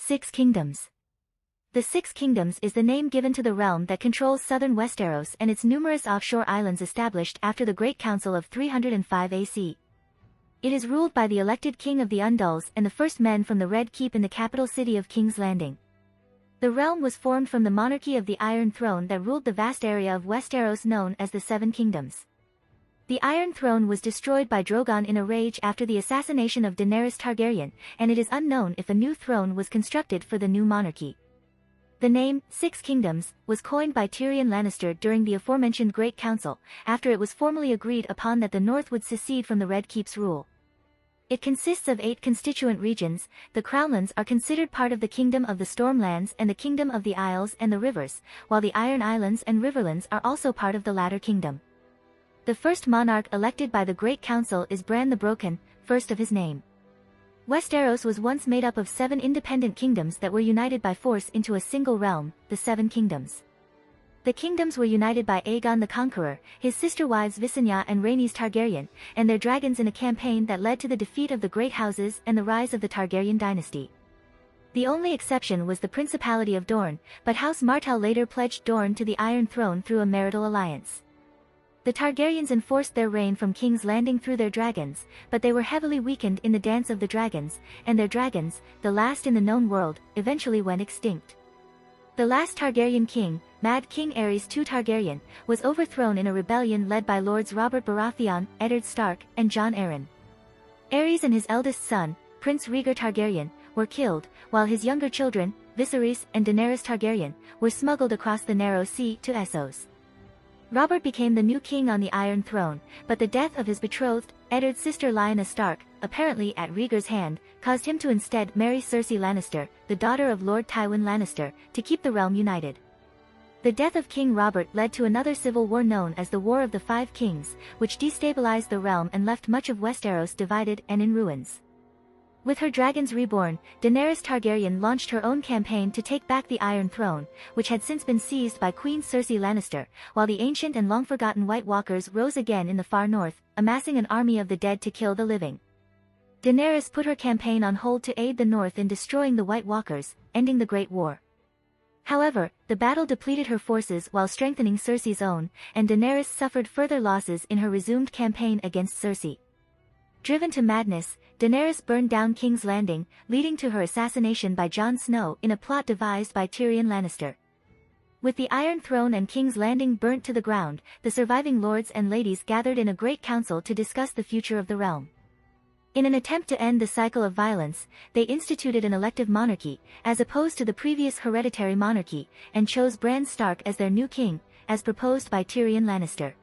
Six Kingdoms. The Six Kingdoms is the name given to the realm that controls southern Westeros and its numerous offshore islands established after the Great Council of 305 AC. It is ruled by the elected king of the Andals and the first men from the Red Keep in the capital city of King's Landing. The realm was formed from the monarchy of the Iron Throne that ruled the vast area of Westeros known as the Seven Kingdoms. The Iron Throne was destroyed by Drogon in a rage after the assassination of Daenerys Targaryen, and it is unknown if a new throne was constructed for the new monarchy. The name, Six Kingdoms, was coined by Tyrion Lannister during the aforementioned Great Council, after it was formally agreed upon that the North would secede from the Red Keep's rule. It consists of 8 constituent regions. The Crownlands are considered part of the Kingdom of the Stormlands and the Kingdom of the Isles and the Rivers, while the Iron Islands and Riverlands are also part of the latter kingdom. The first monarch elected by the Great Council is Bran the Broken, first of his name. Westeros was once made up of 7 independent kingdoms that were united by force into a single realm, the Seven Kingdoms. The kingdoms were united by Aegon the Conqueror, his sister wives Visenya and Rhaenys Targaryen, and their dragons in a campaign that led to the defeat of the Great Houses and the rise of the Targaryen dynasty. The only exception was the Principality of Dorne, but House Martell later pledged Dorne to the Iron Throne through a marital alliance. The Targaryens enforced their reign from King's Landing through their dragons, but they were heavily weakened in the Dance of the Dragons, and their dragons, the last in the known world, eventually went extinct. The last Targaryen king, Mad King Aerys II Targaryen, was overthrown in a rebellion led by Lords Robert Baratheon, Eddard Stark, and Jon Arryn. Aerys and his eldest son, Prince Rhaegar Targaryen, were killed, while his younger children, Viserys and Daenerys Targaryen, were smuggled across the narrow sea to Essos. Robert became the new king on the Iron Throne, but the death of his betrothed, Eddard's sister Lyanna Stark, apparently at Rhaegar's hand, caused him to instead marry Cersei Lannister, the daughter of Lord Tywin Lannister, to keep the realm united. The death of King Robert led to another civil war known as the War of the Five Kings, which destabilized the realm and left much of Westeros divided and in ruins. With her dragons reborn, Daenerys Targaryen launched her own campaign to take back the Iron Throne, which had since been seized by Queen Cersei Lannister, while the ancient and long-forgotten White Walkers rose again in the far north, amassing an army of the dead to kill the living. Daenerys put her campaign on hold to aid the North in destroying the White Walkers, ending the Great War. However, the battle depleted her forces while strengthening Cersei's own, and Daenerys suffered further losses in her resumed campaign against Cersei. Driven to madness, Daenerys burned down King's Landing, leading to her assassination by Jon Snow in a plot devised by Tyrion Lannister. With the Iron Throne and King's Landing burnt to the ground, the surviving lords and ladies gathered in a great council to discuss the future of the realm. In an attempt to end the cycle of violence, they instituted an elective monarchy, as opposed to the previous hereditary monarchy, and chose Bran Stark as their new king, as proposed by Tyrion Lannister.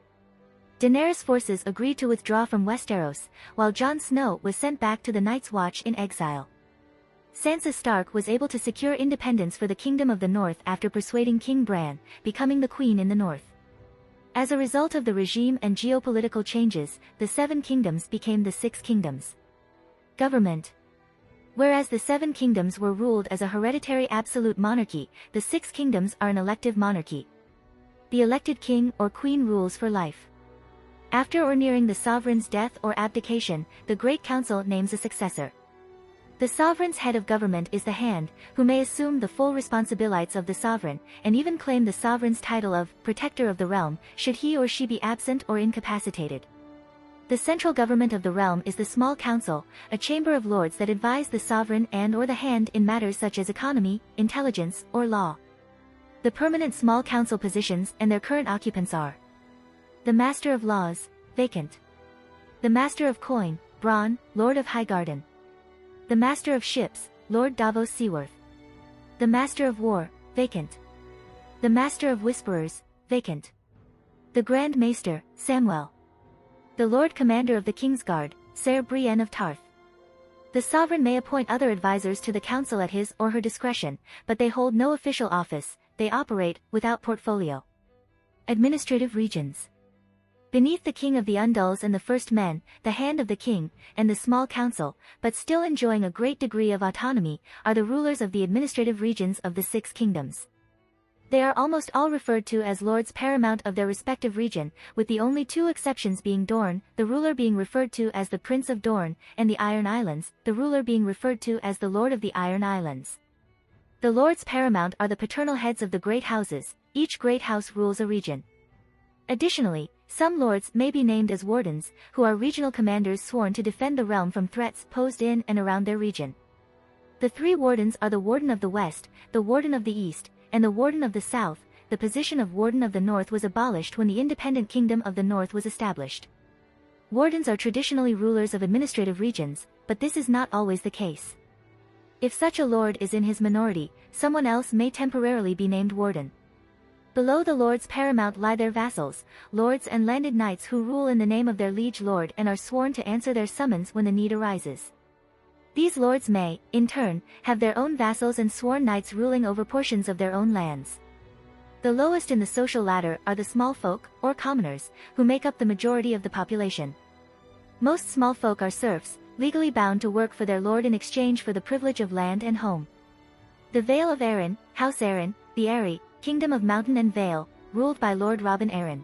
Daenerys' forces agreed to withdraw from Westeros, while Jon Snow was sent back to the Night's Watch in exile. Sansa Stark was able to secure independence for the Kingdom of the North after persuading King Bran, becoming the Queen in the North. As a result of the regime and geopolitical changes, the Seven Kingdoms became the Six Kingdoms. Government. Whereas the Seven Kingdoms were ruled as a hereditary absolute monarchy, the Six Kingdoms are an elective monarchy. The elected king or queen rules for life. After or nearing the sovereign's death or abdication, the Great Council names a successor. The sovereign's head of government is the Hand, who may assume the full responsibilities of the sovereign, and even claim the sovereign's title of Protector of the Realm, should he or she be absent or incapacitated. The central government of the realm is the Small Council, a chamber of lords that advise the sovereign and/or the Hand in matters such as economy, intelligence, or law. The permanent Small Council positions and their current occupants are: the Master of Laws, vacant. The Master of Coin, Bronn, Lord of Highgarden. The Master of Ships, Lord Davos Seaworth. The Master of War, vacant. The Master of Whisperers, vacant. The Grand Maester, Samwell. The Lord Commander of the Kingsguard, Ser Brienne of Tarth. The sovereign may appoint other advisors to the council at his or her discretion, but they hold no official office, they operate without portfolio. Administrative regions. Beneath the King of the Andals and the First Men, the Hand of the King, and the Small Council, but still enjoying a great degree of autonomy, are the rulers of the administrative regions of the Six Kingdoms. They are almost all referred to as lords paramount of their respective region, with the only 2 exceptions being Dorne, the ruler being referred to as the Prince of Dorne, and the Iron Islands, the ruler being referred to as the Lord of the Iron Islands. The lords paramount are the paternal heads of the great houses, each great house rules a region. Additionally, some lords may be named as wardens, who are regional commanders sworn to defend the realm from threats posed in and around their region. The three wardens are the Warden of the West, the Warden of the East, and the Warden of the South. The position of Warden of the North was abolished when the independent Kingdom of the North was established. Wardens are traditionally rulers of administrative regions, but this is not always the case. If such a lord is in his minority, someone else may temporarily be named warden. Below the lords paramount lie their vassals, lords and landed knights who rule in the name of their liege lord and are sworn to answer their summons when the need arises. These lords may, in turn, have their own vassals and sworn knights ruling over portions of their own lands. The lowest in the social ladder are the small folk, or commoners, who make up the majority of the population. Most small folk are serfs, legally bound to work for their lord in exchange for the privilege of land and home. The Vale of Arryn, House Arryn, the Eyrie, Kingdom of Mountain and Vale, ruled by Lord Robin Arryn.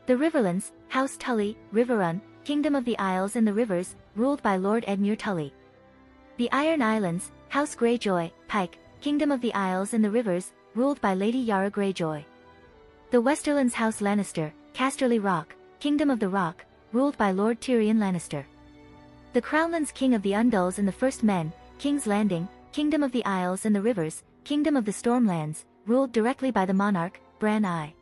The Riverlands, House Tully, Riverrun, Kingdom of the Isles and the Rivers, ruled by Lord Edmure Tully. The Iron Islands, House Greyjoy, Pike, Kingdom of the Isles and the Rivers, ruled by Lady Yara Greyjoy. The Westerlands House Lannister, Casterly Rock, Kingdom of the Rock, ruled by Lord Tyrion Lannister. The Crownlands King of the Andals and the First Men, King's Landing, Kingdom of the Isles and the Rivers, Kingdom of the Stormlands, ruled directly by the monarch, Bran I.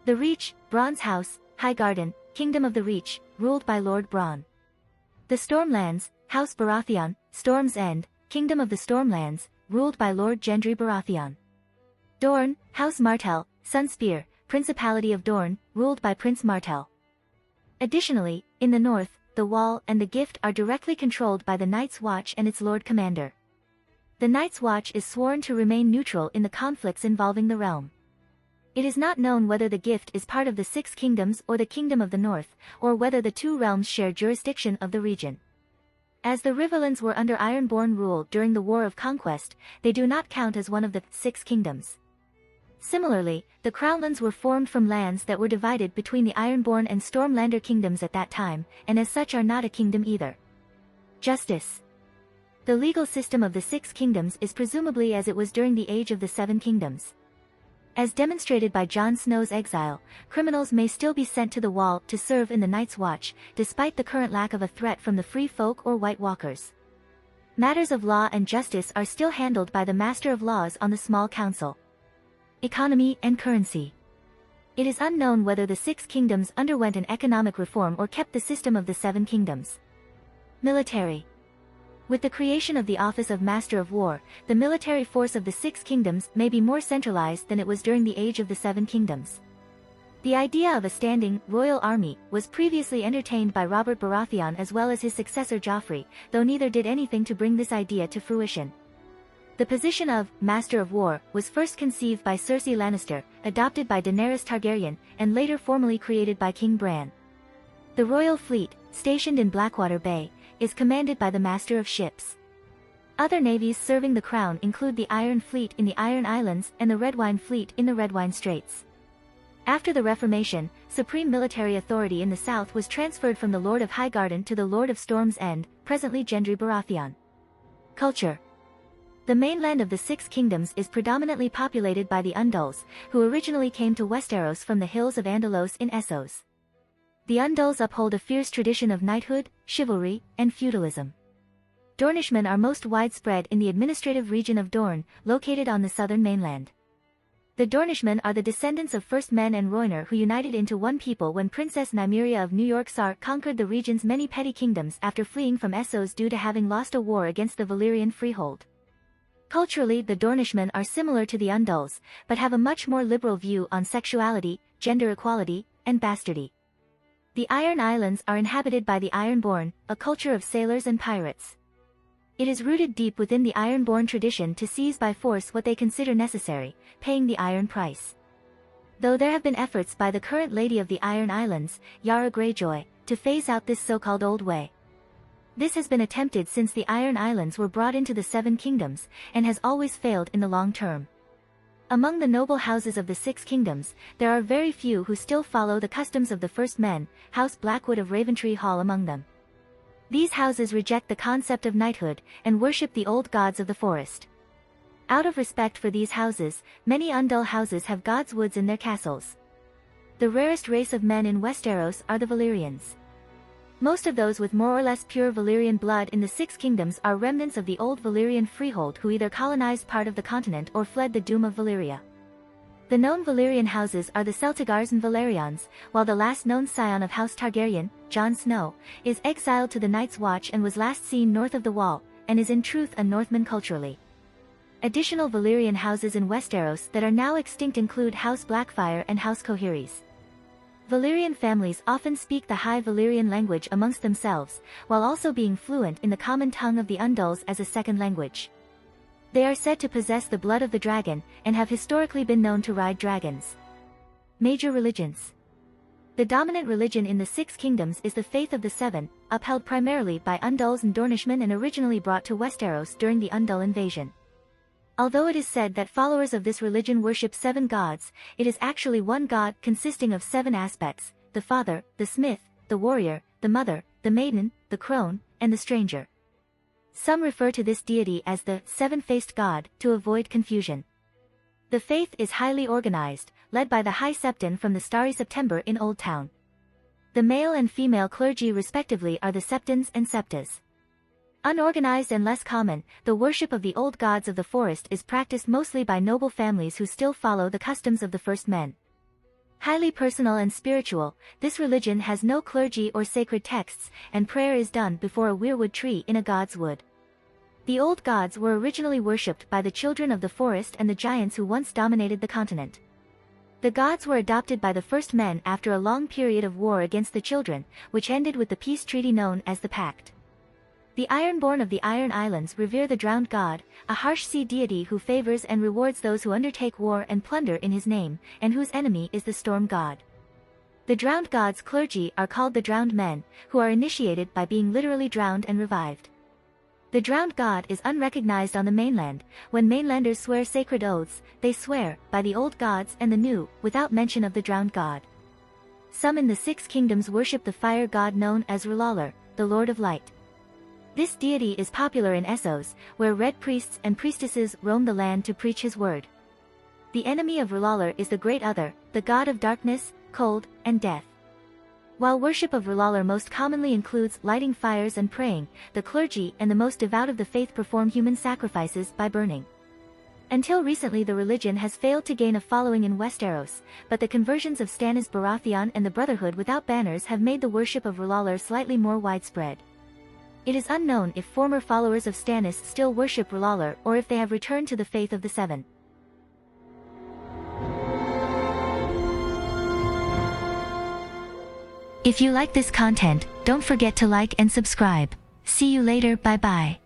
The Reach, Bronn's House, Highgarden, Kingdom of the Reach, ruled by Lord Bronn. The Stormlands, House Baratheon, Storm's End, Kingdom of the Stormlands, ruled by Lord Gendry Baratheon. Dorne, House Martell, Sunspear, Principality of Dorne, ruled by Prince Martell. Additionally, in the north, the Wall and the Gift are directly controlled by the Night's Watch and its Lord Commander. The Night's Watch is sworn to remain neutral in the conflicts involving the realm. It is not known whether the Gift is part of the Six Kingdoms or the Kingdom of the North, or whether the two realms share jurisdiction of the region. As the Riverlands were under Ironborn rule during the War of Conquest, they do not count as one of the Six Kingdoms. Similarly, the Crownlands were formed from lands that were divided between the Ironborn and Stormlander kingdoms at that time, and as such are not a kingdom either. Justice. The legal system of the Six Kingdoms is presumably as it was during the Age of the Seven Kingdoms. As demonstrated by Jon Snow's exile, criminals may still be sent to the Wall to serve in the Night's Watch, despite the current lack of a threat from the Free Folk or White Walkers. Matters of law and justice are still handled by the Master of Laws on the Small Council. Economy and currency. It is unknown whether the Six Kingdoms underwent an economic reform or kept the system of the Seven Kingdoms. Military. With the creation of the Office of Master of War, the military force of the Six Kingdoms may be more centralized than it was during the Age of the Seven Kingdoms. The idea of a standing, royal army was previously entertained by Robert Baratheon as well as his successor Joffrey, though neither did anything to bring this idea to fruition. The position of Master of War was first conceived by Cersei Lannister, adopted by Daenerys Targaryen, and later formally created by King Bran. The Royal Fleet, stationed in Blackwater Bay, is commanded by the Master of Ships. Other navies serving the Crown include the Iron Fleet in the Iron Islands and the Redwyne Fleet in the Redwyne Straits. After the Reformation, supreme military authority in the south was transferred from the Lord of Highgarden to the Lord of Storm's End, presently Gendry Baratheon. Culture. The mainland of the Six Kingdoms is predominantly populated by the Andals, who originally came to Westeros from the hills of Andalos in Essos. The Andals uphold a fierce tradition of knighthood, chivalry, and feudalism. Dornishmen are most widespread in the administrative region of Dorne, located on the southern mainland. The Dornishmen are the descendants of First Men and Rhoynar who united into one people when Princess Nymeria of New York Sark conquered the region's many petty kingdoms after fleeing from Essos due to having lost a war against the Valyrian freehold. Culturally, the Dornishmen are similar to the Andals, but have a much more liberal view on sexuality, gender equality, and bastardy. The Iron Islands are inhabited by the Ironborn, a culture of sailors and pirates. It is rooted deep within the Ironborn tradition to seize by force what they consider necessary, paying the iron price. Though there have been efforts by the current Lady of the Iron Islands, Yara Greyjoy, to phase out this so-called old way. This has been attempted since the Iron Islands were brought into the Seven Kingdoms, and has always failed in the long term. Among the noble houses of the Six Kingdoms, there are very few who still follow the customs of the First Men, House Blackwood of Raventree Hall among them. These houses reject the concept of knighthood, and worship the old gods of the forest. Out of respect for these houses, many Andal houses have gods' woods in their castles. The rarest race of men in Westeros are the Valyrians. Most of those with more or less pure Valyrian blood in the Six Kingdoms are remnants of the old Valyrian freehold who either colonized part of the continent or fled the doom of Valyria. The known Valyrian houses are the Celtigars and Valerians, while the last known scion of House Targaryen, Jon Snow, is exiled to the Night's Watch and was last seen north of the Wall, and is in truth a Northman culturally. Additional Valyrian houses in Westeros that are now extinct include House Blackfyre and House Coheres. Valyrian families often speak the High Valyrian language amongst themselves, while also being fluent in the common tongue of the Andals as a second language. They are said to possess the blood of the dragon, and have historically been known to ride dragons. Major religions. The dominant religion in the Six Kingdoms is the Faith of the Seven, upheld primarily by Andals and Dornishmen and originally brought to Westeros during the Andal invasion. Although it is said that followers of this religion worship 7 gods, it is actually one god consisting of 7 aspects: the father, the smith, the warrior, the mother, the maiden, the crone, and the stranger. Some refer to this deity as the seven-faced god, to avoid confusion. The faith is highly organized, led by the High Septon from the Starry September in Old Town. The male and female clergy respectively are the Septons and Septas. Unorganized and less common, the worship of the old gods of the forest is practiced mostly by noble families who still follow the customs of the first men. Highly personal and spiritual, this religion has no clergy or sacred texts, and prayer is done before a weirwood tree in a god's wood. The old gods were originally worshipped by the children of the forest and the giants who once dominated the continent. The gods were adopted by the first men after a long period of war against the children, which ended with the peace treaty known as the Pact. The Ironborn of the Iron Islands revere the drowned god, a harsh sea deity who favors and rewards those who undertake war and plunder in his name, and whose enemy is the storm god. The drowned god's clergy are called the drowned men, who are initiated by being literally drowned and revived. The drowned god is unrecognized on the mainland. When mainlanders swear sacred oaths, they swear by the old gods and the new, without mention of the drowned god. Some in the Six Kingdoms worship the fire god known as R'hllor, the Lord of Light. This deity is popular in Essos, where red priests and priestesses roam the land to preach his word. The enemy of R'hllor is the Great Other, the god of darkness, cold, and death. While worship of R'hllor most commonly includes lighting fires and praying, the clergy and the most devout of the faith perform human sacrifices by burning. Until recently the religion has failed to gain a following in Westeros, but the conversions of Stannis Baratheon and the Brotherhood without banners have made the worship of R'hllor slightly more widespread. It is unknown if former followers of Stannis still worship R'hllor or if they have returned to the faith of the Seven. If you like this content, don't forget to like and subscribe. See you later, bye bye.